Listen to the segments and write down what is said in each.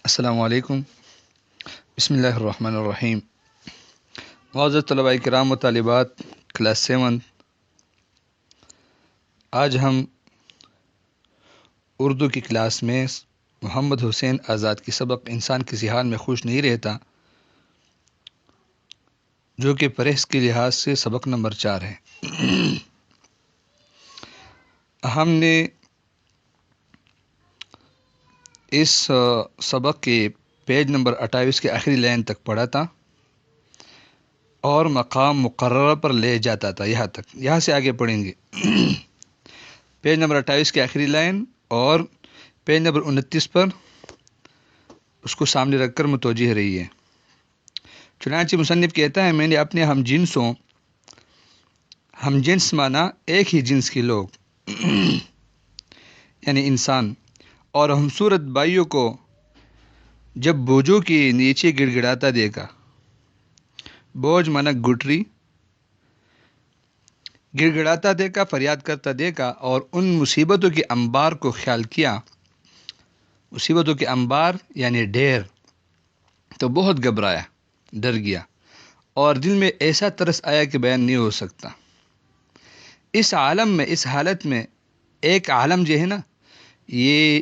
السلام علیکم۔ بسم اللہ الرحمن الرحیم۔ معزز طلباء کرام و طالبات کلاس 7، آج ہم اردو کی کلاس میں محمد حسین آزاد کی سبق انسان کسی حال میں خوش نہیں رہتا، جو کہ پرہیز کے لحاظ سے سبق نمبر 4 ہے۔ ہم نے اس سبق کے پیج نمبر 28 کے آخری لائن تک پڑھا تھا اور مقام مقررہ پر لے جاتا تھا، یہاں سے آگے پڑھیں گے۔ پیج نمبر 28 کی آخری لائن اور پیج نمبر 29 پر اس کو سامنے رکھ کر متوجہ رہی ہے۔ چنانچہ مصنف کہتا ہے، میں نے اپنے ہم جنس مانا ایک ہی جنس کے لوگ یعنی انسان اور ہمصورت بھائیوں کو جب بوجھوں کے نیچے گڑ گڑاتا دیکھا، بوجھ مانا گٹری، گڑ گڑاتا دیکھا، فریاد کرتا دیکھا اور ان مصیبتوں کے انبار کو خیال کیا، مصیبتوں کے انبار یعنی ڈھیر، تو بہت گھبرایا، ڈر گیا اور دل میں ایسا ترس آیا کہ بیان نہیں ہو سکتا۔ اس عالم میں، اس حالت میں، ایک عالم جو ہے نا، یہ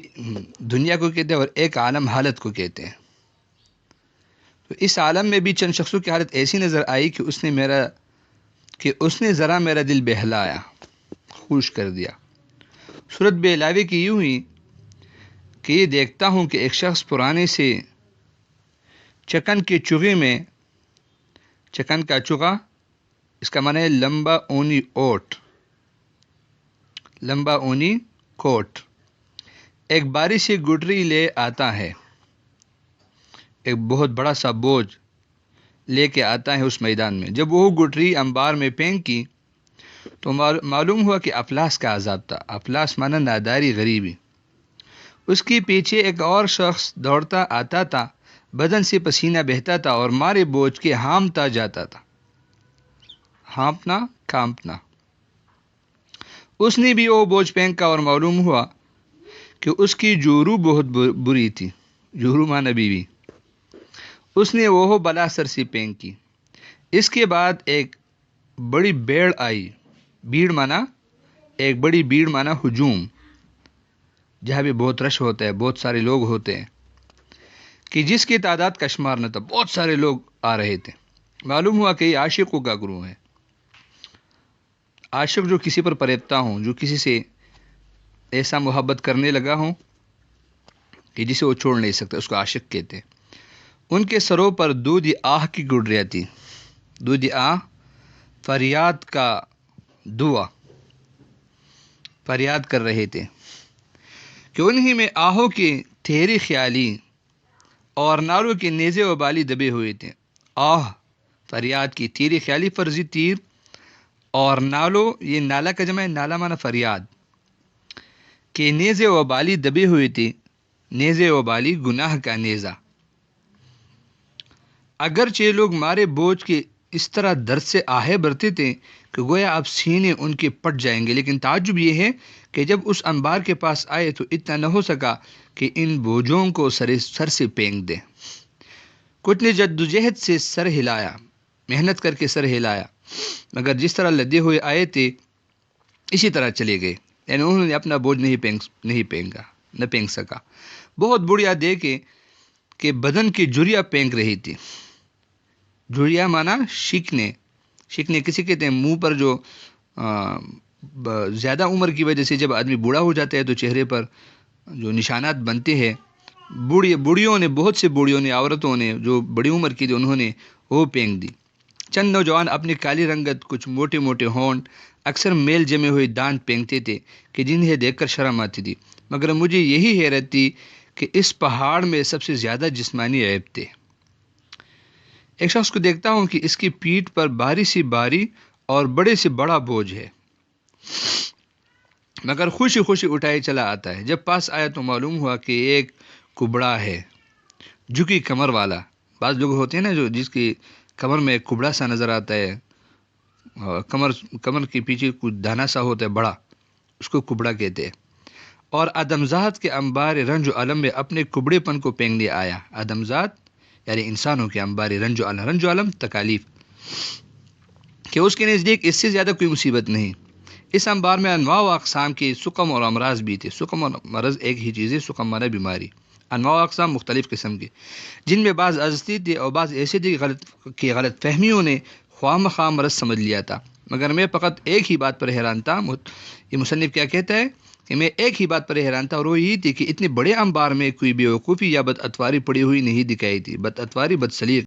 دنیا کو کہتے ہیں اور ایک عالم حالت کو کہتے ہیں۔ تو اس عالم میں بھی چند شخصوں کی حالت ایسی نظر آئی کہ اس نے ذرا میرا دل بہلایا، خوش کر دیا۔ صورت بہلاوے کی یوں ہی کہ یہ دیکھتا ہوں کہ ایک شخص پرانے سے چکن کے چوغے میں، چکن کا چوغا اس کا معنی ہے لمبا اونی اوٹ، لمبا اونی کوٹ، ایک باری سی گٹری لے آتا ہے، ایک بہت بڑا سا بوجھ لے کے آتا ہے اس میدان میں۔ جب وہ گٹری انبار میں پھینکی تو معلوم ہوا کہ افلاس کا عذاب تھا۔ افلاس مانا ناداری، غریبی۔ اس کے پیچھے ایک اور شخص دوڑتا آتا تھا، بدن سے پسینہ بہتا تھا اور مارے بوجھ کے ہامتا جاتا تھا، ہانپنا، کانپنا۔ اس نے بھی وہ بوجھ پھینکا اور معلوم ہوا کہ اس کی جورو بہت بری تھی، جورو مانا بیوی۔ اس نے وہ بلا سر سے پھینکی۔ اس کے بعد ایک بڑی بھیڑ آئی، بھیڑ مانا ایک بڑی بھیڑ مانا ہجوم، جہاں بھی بہت رش ہوتا ہے، بہت سارے لوگ ہوتے ہیں، کہ جس کی تعداد کا شمار نہ تھا، بہت سارے لوگ آ رہے تھے۔ معلوم ہوا کہ یہ عاشقوں کا گروہ ہے۔ عاشق جو کسی پر فریبتا ہوں، جو کسی سے ایسا محبت کرنے لگا ہوں کہ جسے وہ چھوڑ نہیں سکتا، اس کو عاشق کہتے ہیں۔ ان کے سروں پر دودھ آہ کی گڈریاں تھی، دودھ آہ فریاد کا دعا، فریاد کر رہے تھے کہ انہی میں آہوں کی ٹھہری خیالی اور نالوں کے نیزے و بالی دبے ہوئے تھے۔ آہ فریاد کی، تیری خیالی فرضی تیر، اور نالو یہ نالا کا جمع ہے، نالا مانا فریاد، کہ نیزے و بالی دبے ہوئے تھے، نیزے و بالی گناہ کا نیزہ۔ اگرچہ لوگ مارے بوجھ کے اس طرح درد سے آہے بھرتے تھے کہ گویا اب سینے ان کے پٹ جائیں گے، لیکن تعجب یہ ہے کہ جب اس انبار کے پاس آئے تو اتنا نہ ہو سکا کہ ان بوجھوں کو سر سے پھینک دے۔ کچھ نے جدوجہد سے سر ہلایا، محنت کر کے سر ہلایا، مگر جس طرح لدے ہوئے آئے تھے اسی طرح چلے گئے، یعنی انہوں نے اپنا بوجھ نہیں پھینک سکا۔ بہت بڑھیا دیکھے کہ بدن کی جھریاں پھینک رہی تھی۔ جھریاں مانا شکنے کسی کہتے ہیں منہ پر جو زیادہ عمر کی وجہ سے جب آدمی بوڑھا ہو جاتا ہے تو چہرے پر جو نشانات بنتے ہیں، بوڑھیوں نے، بہت سے بوڑھیوں نے، عورتوں نے جو بڑی عمر کی تھی، انہوں نے وہ پھینک دی۔ چند نوجوان اپنی کالی رنگت، کچھ موٹے موٹے ہونٹ، اکثر میل جمے ہوئے دانت پھینکتے تھے کہ جنہیں دیکھ کر شرم آتی تھی، مگر مجھے یہی حیرت تھی کہ اس پہاڑ میں سب سے زیادہ جسمانی عیب تھے۔ ایک شخص کو دیکھتا ہوں کہ اس کی پیٹھ پر بھاری سی باری اور بڑے سے بڑا بوجھ ہے، مگر خوشی خوشی اٹھائے چلا آتا ہے۔ جب پاس آیا تو معلوم ہوا کہ ایک کبڑا ہے، جھکی کمر والا۔ بعض لوگ ہوتے ہیں نا جو جس کی کمر میں ایک کبڑا سا نظر آتا ہے، کمر کے پیچھے کچھ دانا سا ہوتا ہے بڑا، اس کو کبڑا کہتے ہیں۔ اور آدمزاد کے انبار رنج و علم میں اپنے کبڑے پن کو پھینکنے آیا۔ آدمزاد یعنی انسانوں کے انبار رنج و علم تکالیف، کہ اس کے نزدیک اس سے زیادہ کوئی مصیبت نہیں۔ اس انبار میں انواع و اقسام کے سقم اور امراض بھی تھے۔ سقم اور مرض ایک ہی چیز ہے، سقم مانا بیماری، انواع و اقسام مختلف قسم کے، جن میں بعض ازتی تھے اور بعض ایسے تھے کہ غلط فہمیوں نے خواہ مخواہ مرض سمجھ لیا تھا۔ مگر میں فقط ایک ہی بات پر حیران تھا۔ یہ مصنف کیا کہتا ہے کہ میں ایک ہی بات پر حیران تھا، اور وہ یہ تھی کہ اتنے بڑے انبار میں کوئی بیوقوفی یا بد اتواری پڑی ہوئی نہیں دکھائی تھی۔ بد اتواری، بد سلیق